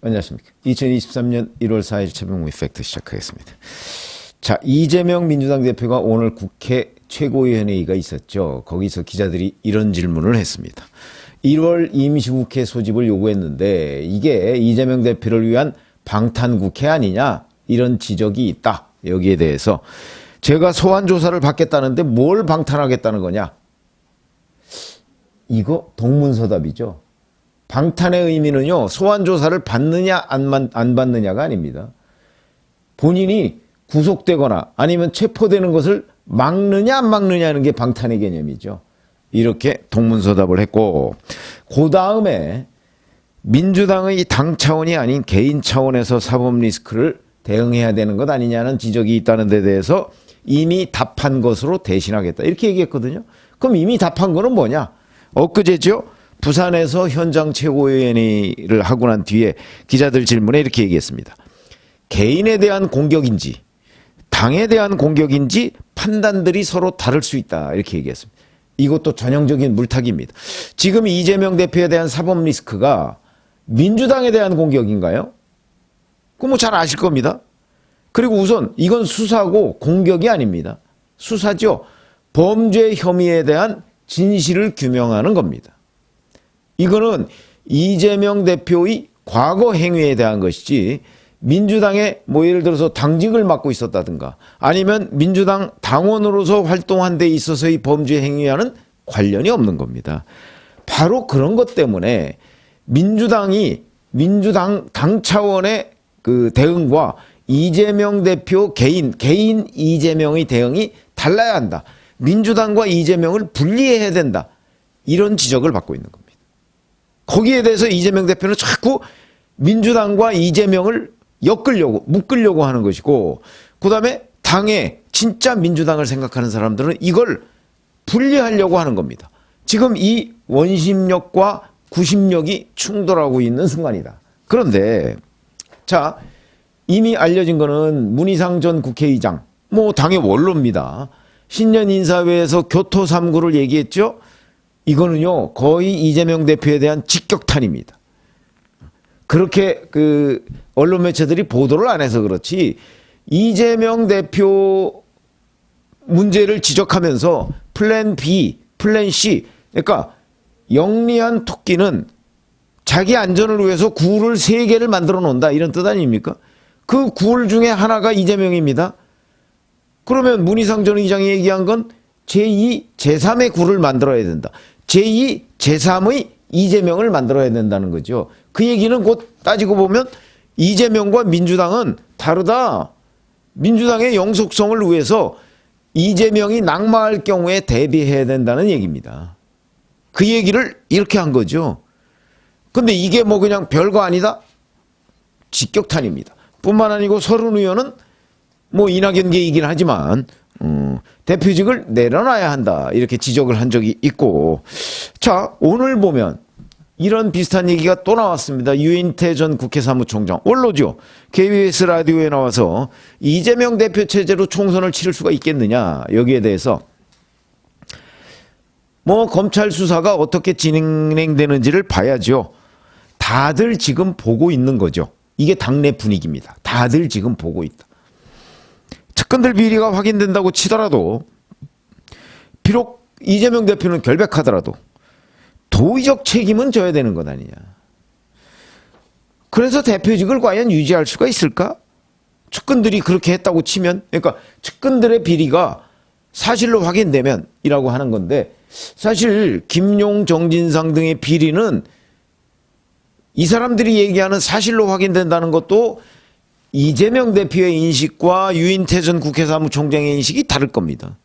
안녕하십니까. 2023년 1월 4일 최병무 팩트 시작하겠습니다. 자, 이재명 민주당 대표가 오늘 국회 최고위원회의가 있었죠. 거기서 기자들이 이런 질문을 했습니다. 1월 임시국회 소집을 요구했는데 이게 이재명 대표를 위한 방탄국회 아니냐, 이런 지적이 있다. 여기에 대해서 제가 소환 조사를 받겠다는데 뭘 방탄하겠다는 거냐, 이거 동문서답이죠. 방탄의 의미는요, 소환 조사를 받느냐 안 받느냐가 아닙니다. 본인이 구속되거나 아니면 체포되는 것을 막느냐 안 막느냐는 게 방탄의 개념이죠. 이렇게 동문서답을 했고, 그 다음에 민주당의 당 차원이 아닌 개인 차원에서 사법 리스크를 대응해야 되는 것 아니냐는 지적이 있다는 데 대해서 이미 답한 것으로 대신하겠다, 이렇게 얘기했거든요. 그럼 이미 답한 거는 뭐냐? 엊그제죠. 부산에서 현장 최고위원회를 하고 난 뒤에 기자들 질문에 이렇게 얘기했습니다. 개인에 대한 공격인지 당에 대한 공격인지 판단들이 서로 다를 수 있다, 이렇게 얘기했습니다. 이것도 전형적인 물타기입니다. 지금 이재명 대표에 대한 사법 리스크가 민주당에 대한 공격인가요? 그거 뭐 잘 아실 겁니다. 그리고 우선 이건 수사고 공격이 아닙니다. 수사죠. 범죄 혐의에 대한 진실을 규명하는 겁니다. 이거는 이재명 대표의 과거 행위에 대한 것이지, 민주당에 뭐 예를 들어서 당직을 맡고 있었다든가 아니면 민주당 당원으로서 활동한 데 있어서의 범죄 행위와는 관련이 없는 겁니다. 바로 그런 것 때문에 민주당 당 차원의 그 대응과 이재명 대표 개인 이재명의 대응이 달라야 한다. 민주당과 이재명을 분리해야 된다. 이런 지적을 받고 있는 겁니다. 거기에 대해서 이재명 대표는 자꾸 민주당과 이재명을 묶으려고 하는 것이고, 그 다음에 당에 진짜 민주당을 생각하는 사람들은 이걸 분리하려고 하는 겁니다. 지금 이 원심력과 구심력이 충돌하고 있는 순간이다. 그런데 자, 이미 알려진 거는 문희상 전 국회의장, 뭐 당의 원로입니다. 신년 인사회에서 교토 3구를 얘기했죠. 이거는요, 거의 이재명 대표에 대한 직격탄입니다. 그렇게 그 언론 매체들이 보도를 안 해서 그렇지, 이재명 대표 문제를 지적하면서 플랜 B, 플랜 C, 그러니까 영리한 토끼는 자기 안전을 위해서 굴을 3개를 만들어 놓는다, 이런 뜻 아닙니까? 그 굴 중에 하나가 이재명입니다. 그러면 문희상 전 의장이 얘기한 건 제2, 제3의 굴을 만들어야 된다. 제2, 제3의 이재명을 만들어야 된다는 거죠. 그 얘기는 곧 따지고 보면 이재명과 민주당은 다르다. 민주당의 영속성을 위해서 이재명이 낙마할 경우에 대비해야 된다는 얘기입니다. 그 얘기를 이렇게 한 거죠. 근데 이게 뭐 그냥 별거 아니다? 직격탄입니다. 뿐만 아니고 서른 의원은 뭐 이낙연 계이긴 하지만 대표직을 내려놔야 한다, 이렇게 지적을 한 적이 있고, 자, 오늘 보면 이런 비슷한 얘기가 또 나왔습니다. 유인태 전 국회 사무총장, 원로죠. KBS 라디오에 나와서 이재명 대표 체제로 총선을 치를 수가 있겠느냐, 여기에 대해서 뭐 검찰 수사가 어떻게 진행되는지를 봐야죠. 다들 지금 보고 있는 거죠. 이게 당내 분위기입니다. 다들 지금 보고 있다. 측근들 비리가 확인된다고 치더라도, 비록 이재명 대표는 결백하더라도 도의적 책임은 져야 되는 것 아니냐. 그래서 대표직을 과연 유지할 수가 있을까? 측근들이 그렇게 했다고 치면, 그러니까 측근들의 비리가 사실로 확인되면 이라고 하는 건데, 사실 김용, 정진상 등의 비리는 이 사람들이 얘기하는 사실로 확인된다는 것도 이재명 대표의 인식과 유인태 전 국회 사무총장의 인식이 다를 겁니다.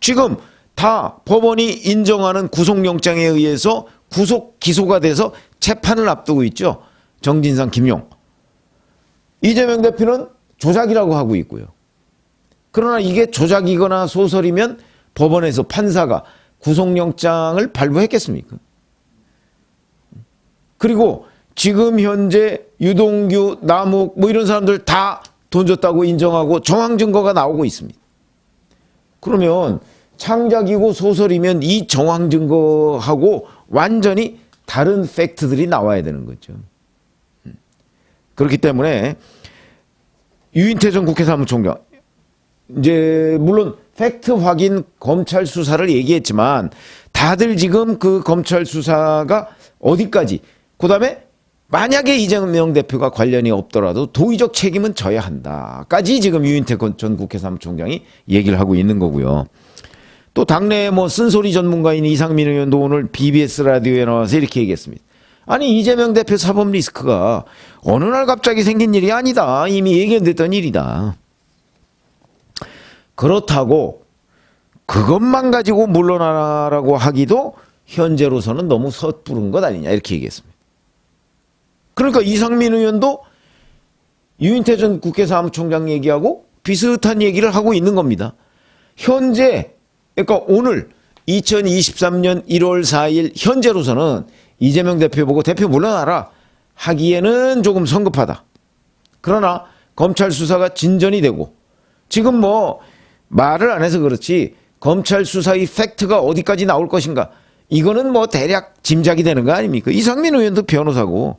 지금 다 법원이 인정하는 구속영장에 의해서 구속 기소가 돼서 재판을 앞두고 있죠. 정진상, 김용. 이재명 대표는 조작이라고 하고 있고요. 그러나 이게 조작이거나 소설이면 법원에서 판사가 구속영장을 발부했겠습니까? 그리고 지금 현재 유동규, 남욱 뭐 이런 사람들 다 돈 줬다고 인정하고 정황 증거가 나오고 있습니다. 그러면 창작이고 소설이면 이 정황 증거하고 완전히 다른 팩트들이 나와야 되는 거죠. 그렇기 때문에 유인태 전 국회 사무총장 이제 물론 팩트 확인 검찰 수사를 얘기했지만 다들 지금 그 검찰 수사가 어디까지, 그다음에 만약에 이재명 대표가 관련이 없더라도 도의적 책임은 져야 한다까지 지금 유인태 전 국회 사무총장이 얘기를 하고 있는 거고요. 또 당내에 뭐 쓴소리 전문가인 이상민 의원도 오늘 BBS 라디오에 나와서 이렇게 얘기했습니다. 아니 이재명 대표 사법 리스크가 어느 날 갑자기 생긴 일이 아니다. 이미 예견됐던 일이다. 그렇다고 그것만 가지고 물러나라고 하기도 현재로서는 너무 섣부른 것 아니냐 이렇게 얘기했습니다. 그러니까 이상민 의원도 유인태 전 국회 사무총장 얘기하고 비슷한 얘기를 하고 있는 겁니다. 현재 그러니까 오늘 2023년 1월 4일 현재로서는 이재명 대표 보고 대표 물러나라 하기에는 조금 성급하다. 그러나 검찰 수사가 진전이 되고 지금 뭐 말을 안 해서 그렇지 검찰 수사의 팩트가 어디까지 나올 것인가 이거는 뭐 대략 짐작이 되는 거 아닙니까? 이상민 의원도 변호사고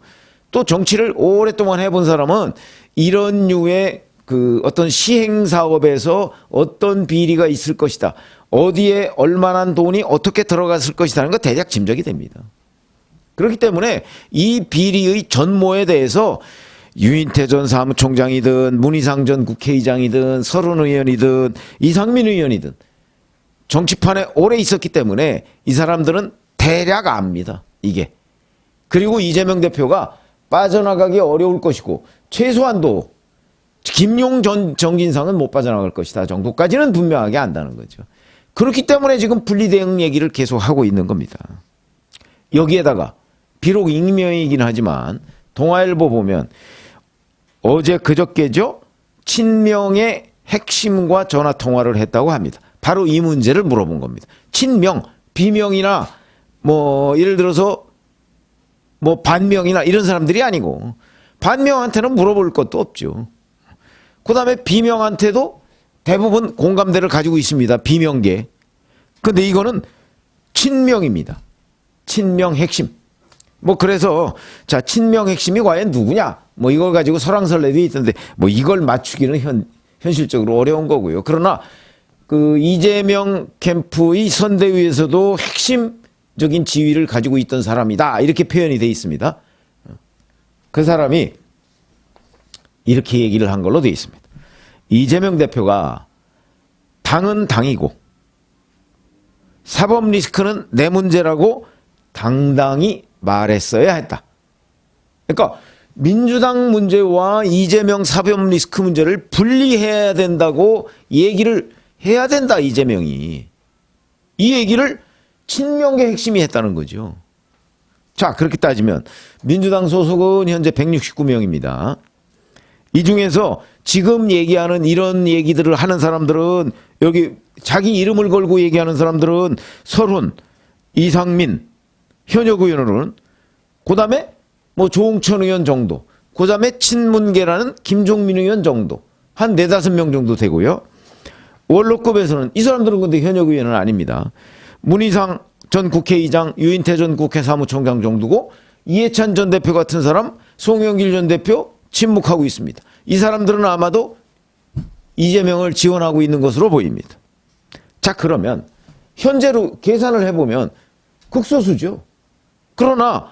또 정치를 오랫동안 해본 사람은 이런 류의 그 어떤 시행 사업에서 어떤 비리가 있을 것이다. 어디에 얼마나 돈이 어떻게 들어갔을 것이다 하는 거 대략 짐작이 됩니다. 그렇기 때문에 이 비리의 전모에 대해서 유인태 전 사무총장이든 문희상 전 국회의장이든 서른 의원이든 이상민 의원이든 정치판에 오래 있었기 때문에 이 사람들은 대략 압니다. 이게. 그리고 이재명 대표가 빠져나가기 어려울 것이고 최소한도 김용 전 정진상은 못 빠져나갈 것이다 정도까지는 분명하게 안다는 거죠. 그렇기 때문에 지금 분리대응 얘기를 계속 하고 있는 겁니다. 여기에다가 비록 익명이긴 하지만 동아일보 보면 어제 그저께죠. 친명의 핵심과 전화 통화를 했다고 합니다. 바로 이 문제를 물어본 겁니다. 친명, 비명이나 뭐 예를 들어서 뭐 반명이나 이런 사람들이 아니고 반명한테는 물어볼 것도 없죠. 그다음에 비명한테도 대부분 공감대를 가지고 있습니다. 비명계. 근데 이거는 친명입니다. 친명 핵심. 뭐 그래서 자 친명 핵심이 과연 누구냐? 뭐 이걸 가지고 설왕설래도 있던데 뭐 이걸 맞추기는 현실적으로 어려운 거고요. 그러나 그 이재명 캠프의 선대위에서도 핵심적인 지위를 가지고 있던 사람이다. 이렇게 표현이 돼 있습니다. 그 사람이 이렇게 얘기를 한 걸로 돼 있습니다. 이재명 대표가 당은 당이고 사법 리스크는 내 문제라고 당당히 말했어야 했다. 그러니까 민주당 문제와 이재명 사법 리스크 문제를 분리해야 된다고 얘기를 해야 된다. 이재명이. 이 얘기를 친명계 핵심이 했다는 거죠. 자, 그렇게 따지면 민주당 소속은 현재 169명입니다. 이 중에서 지금 얘기하는 이런 얘기들을 하는 사람들은 여기 자기 이름을 걸고 얘기하는 사람들은 서른, 이상민, 현역 의원으로는 그다음에 뭐 조홍천 의원 정도, 그다음에 친문계라는 김종민 의원 정도 한 4-5명 정도 되고요. 원로급에서는 이 사람들은 근데 현역 의원은 아닙니다. 문희상 전 국회의장, 유인태 전 국회 사무총장 정도고 이해찬 전 대표 같은 사람, 송영길 전 대표 침묵하고 있습니다. 이 사람들은 아마도 이재명을 지원하고 있는 것으로 보입니다. 자, 그러면 현재로 계산을 해보면 극소수죠. 그러나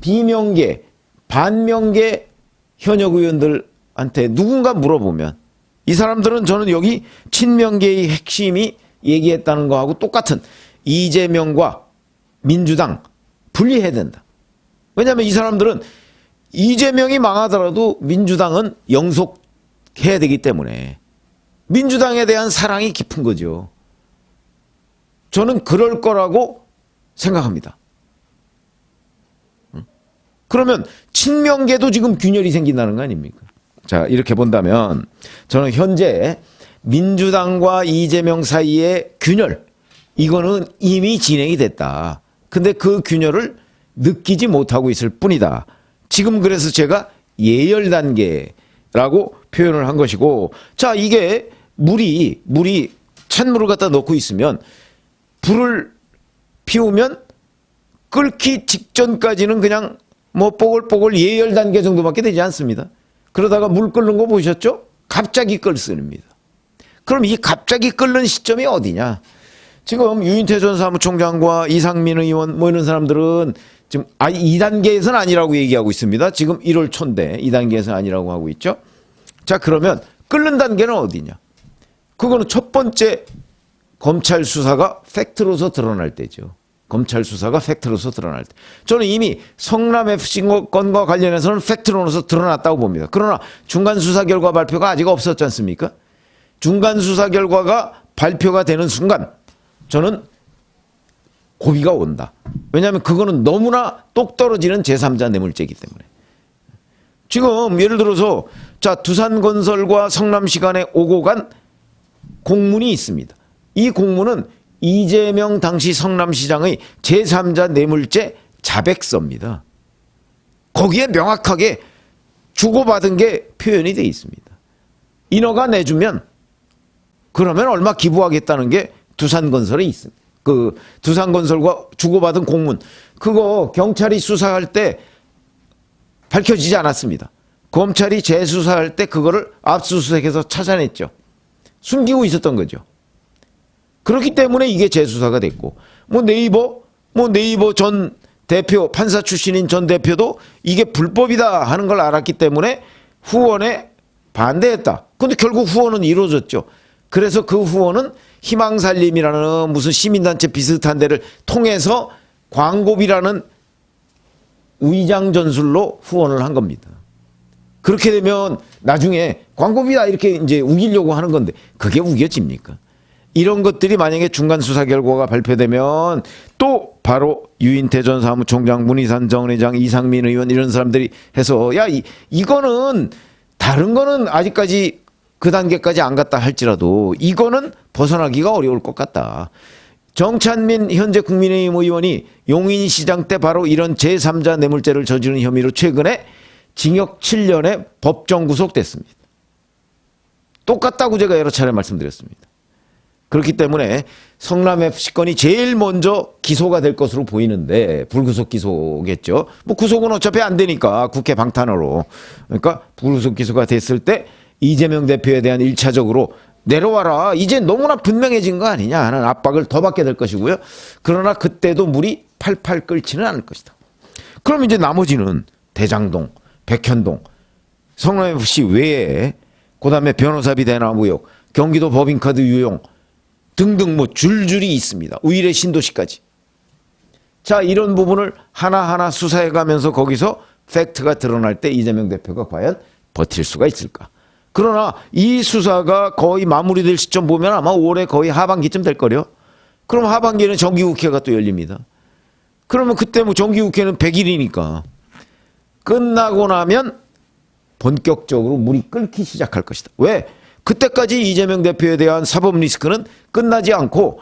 비명계, 반명계 현역 의원들한테 누군가 물어보면 이 사람들은 저는 여기 친명계의 핵심이 얘기했다는 거하고 똑같은 이재명과 민주당 분리해야 된다. 왜냐하면 이 사람들은 이재명이 망하더라도 민주당은 영속해야 되기 때문에 민주당에 대한 사랑이 깊은 거죠. 저는 그럴 거라고 생각합니다. 그러면 친명계도 지금 균열이 생긴다는 거 아닙니까? 자, 이렇게 본다면 저는 현재 민주당과 이재명 사이의 균열, 이거는 이미 진행이 됐다. 근데 그 균열을 느끼지 못하고 있을 뿐이다. 지금 그래서 제가 예열 단계라고 표현을 한 것이고, 자, 이게 물이 찬물을 갖다 넣고 있으면 불을 피우면 끓기 직전까지는 그냥 뭐 뽀글뽀글 예열 단계 정도밖에 되지 않습니다. 그러다가 물 끓는 거 보셨죠? 갑자기 끓습니다. 그럼 이 갑자기 끓는 시점이 어디냐? 지금 유인태 전 사무총장과 이상민 의원 뭐 이런 사람들은 지금 2단계에서는 아니라고 얘기하고 있습니다. 지금 1월 초인데 2단계에서는 아니라고 하고 있죠. 자, 그러면 끓는 단계는 어디냐? 그거는 첫 번째 검찰 수사가 팩트로서 드러날 때죠. 검찰 수사가 팩트로서 드러날 때. 저는 이미 성남FC 건과 관련해서는 팩트로서 드러났다고 봅니다. 그러나 중간 수사 결과 발표가 아직 없었지 않습니까? 중간 수사 결과가 발표가 되는 순간 저는 고비가 온다. 왜냐하면 그거는 너무나 똑 떨어지는 제3자 뇌물죄이기 때문에. 지금 예를 들어서 자, 두산건설과 성남시 간에 오고 간 공문이 있습니다. 이 공문은 이재명 당시 성남시장의 제3자 뇌물죄 자백서입니다. 거기에 명확하게 주고받은 게 표현이 되어 있습니다. 인허가 내주면 그러면 얼마 기부하겠다는 게 두산건설에 있습니다. 그 두산건설과 주고받은 공문, 그거 경찰이 수사할 때 밝혀지지 않았습니다. 검찰이 재수사할 때 그거를 압수수색해서 찾아냈죠. 숨기고 있었던 거죠. 그렇기 때문에 이게 재수사가 됐고, 뭐 네이버 전 대표, 판사 출신인 전 대표도 이게 불법이다 하는 걸 알았기 때문에 후원에 반대했다. 근데 결국 후원은 이루어졌죠. 그래서 그 후원은 희망살림이라는 무슨 시민단체 비슷한 데를 통해서 광고비라는 위장 전술로 후원을 한 겁니다. 그렇게 되면 나중에 광고비다 이렇게 이제 우기려고 하는 건데 그게 우겨집니까? 이런 것들이 만약에 중간 수사 결과가 발표되면 또 바로 유인태 전 사무총장, 문희산 전 회장, 이상민 의원 이런 사람들이 해서 야, 이거는 다른 거는 아직까지 그 단계까지 안 갔다 할지라도 이거는 벗어나기가 어려울 것 같다. 정찬민 현재 국민의힘 의원이 용인시장 때 바로 이런 제3자 뇌물죄를 저지른 혐의로 최근에 징역 7년에 법정 구속됐습니다. 똑같다고 제가 여러 차례 말씀드렸습니다. 그렇기 때문에 성남FC 건이 제일 먼저 기소가 될 것으로 보이는데 불구속 기소겠죠. 뭐 구속은 어차피 안 되니까 국회 방탄으로. 그러니까 불구속 기소가 됐을 때 이재명 대표에 대한 1차적으로 내려와라. 이제 너무나 분명해진 거 아니냐 하는 압박을 더 받게 될 것이고요. 그러나 그때도 물이 팔팔 끓지는 않을 것이다. 그럼 이제 나머지는 대장동, 백현동, 성남FC 외에 그다음에 변호사비 대납 의혹, 경기도 법인카드 유용 등등 뭐 줄줄이 있습니다. 우일의 신도시까지. 자, 이런 부분을 하나하나 수사해 가면서 거기서 팩트가 드러날 때 이재명 대표가 과연 버틸 수가 있을까? 그러나 이 수사가 거의 마무리될 시점 보면 아마 올해 거의 하반기쯤 될 거래요. 그럼 하반기에는 정기국회가 또 열립니다. 그러면 그때 뭐 정기국회는 100일이니까 끝나고 나면 본격적으로 물이 끓기 시작할 것이다. 왜? 그때까지 이재명 대표에 대한 사법 리스크는 끝나지 않고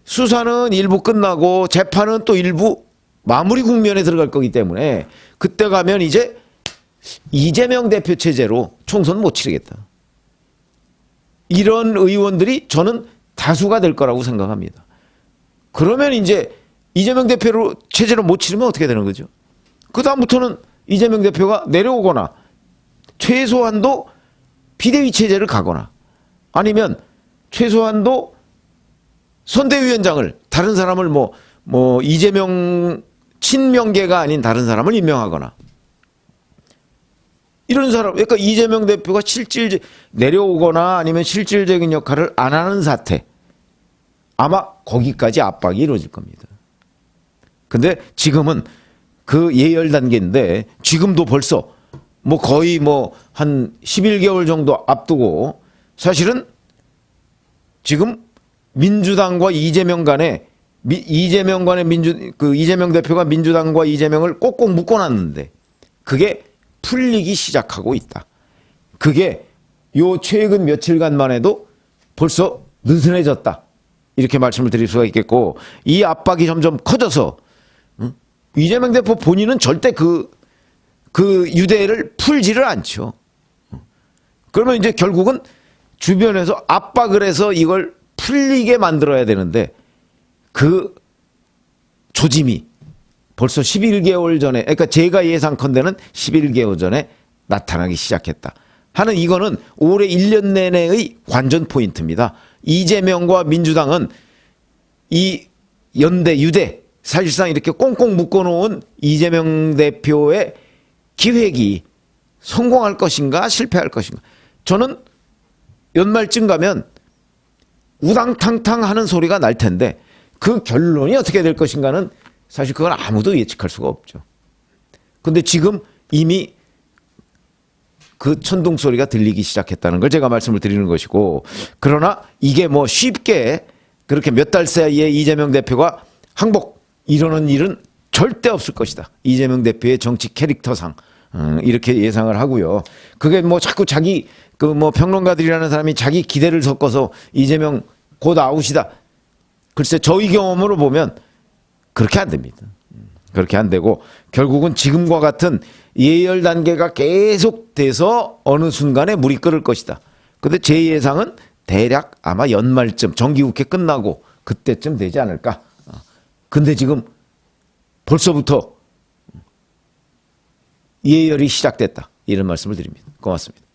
수사는 일부 끝나고 재판은 또 일부 마무리 국면에 들어갈 거기 때문에 그때 가면 이제 이재명 대표 체제로 총선 못 치르겠다. 이런 의원들이 저는 다수가 될 거라고 생각합니다. 그러면 이제 이재명 대표로 체제로 못 치르면 어떻게 되는 거죠? 그 다음부터는 이재명 대표가 내려오거나 최소한도 비대위 체제를 가거나 아니면 최소한도 선대위원장을 다른 사람을 뭐 이재명 친명계가 아닌 다른 사람을 임명하거나 이런 사람, 그러니까 이재명 대표가 내려오거나 아니면 실질적인 역할을 안 하는 사태, 아마 거기까지 압박이 이루어질 겁니다. 근데 지금은 그 예열 단계인데 지금도 벌써 뭐 거의 뭐 한 11개월 정도 앞두고 사실은 지금 민주당과 이재명 간에 이재명 대표가 민주당과 이재명을 꼭꼭 묶어놨는데 그게 풀리기 시작하고 있다. 그게 요 최근 며칠간만 해도 벌써 느슨해졌다. 이렇게 말씀을 드릴 수가 있겠고 이 압박이 점점 커져서 이재명 대표 본인은 절대 그 유대를 풀지를 않죠. 그러면 이제 결국은 주변에서 압박을 해서 이걸 풀리게 만들어야 되는데 그 조짐이 벌써 11개월 전에, 그러니까 제가 예상컨대는 11개월 전에 나타나기 시작했다 하는, 이거는 올해 1년 내내의 관전 포인트입니다. 이재명과 민주당은 이 연대, 유대, 사실상 이렇게 꽁꽁 묶어놓은 이재명 대표의 기획이 성공할 것인가 실패할 것인가. 저는 연말쯤 가면 우당탕탕 하는 소리가 날 텐데 그 결론이 어떻게 될 것인가는 사실 그건 아무도 예측할 수가 없죠. 근데 지금 이미 그 천둥 소리가 들리기 시작했다는 걸 제가 말씀을 드리는 것이고, 그러나 이게 뭐 쉽게 그렇게 몇 달 사이에 이재명 대표가 항복 이러는 일은 절대 없을 것이다. 이재명 대표의 정치 캐릭터상 이렇게 예상을 하고요. 그게 뭐 자꾸 자기 그 뭐 평론가들이라는 사람이 자기 기대를 섞어서 이재명 곧 아웃이다. 글쎄 저희 경험으로 보면 그렇게 안 됩니다. 그렇게 안 되고 결국은 지금과 같은 예열 단계가 계속돼서 어느 순간에 물이 끓을 것이다. 근데 제 예상은 대략 아마 연말쯤 정기국회 끝나고 그때쯤 되지 않을까. 근데 지금 벌써부터 예열이 시작됐다. 이런 말씀을 드립니다. 고맙습니다.